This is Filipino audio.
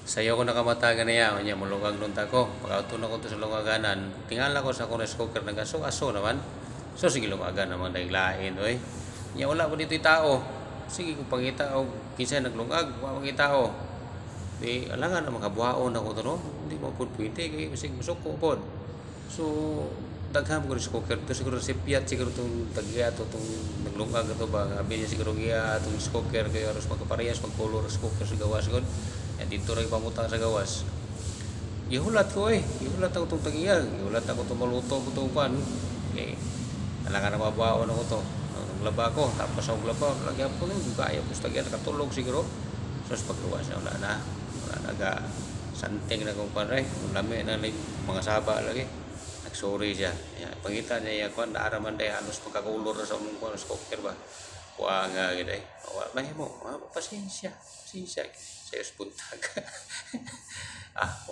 Sayo ko nakamatagan niya, kanya mulungag nun tako. Pagkauto na ko to sa lungaganan, tingala ko sa akong smoker nagaso-aso naman. So sige lungagan naman dahil lain, oy. Nya wala ko dito tao. Sige kung pangita o kinsa naglungag, wa pangita o. Di alangan na makabuhaon ako to no. Hindi mo pud pwede kay bisig musuko pod. So daghan ko sa cooker to siguro si Piat siguro tong tagya to tong naglungag to ba abi niya siguro giya tong cooker kay aros magkaparehas magkolor sa cooker sa gawas gud. Ya dito ray pamutang sa gawas. Gihulat ko gihulat ako tong tagya, gihulat ako tong maluto ko tong pan. Eh alangan na mabuhaon ako to. Naglaba ko tapos ang laba lagyan ko ng kaya ko sa tagya nakatulog siguro. So sa pagluwas na wala naga santing na kung paray lami na mga saba lagi nagsorry siya ya pangita niya ya kon naaraman day halos pagkakulor sa umong kon scoker ba wa nga gid ay wa mahimo pasensya sa buntag ah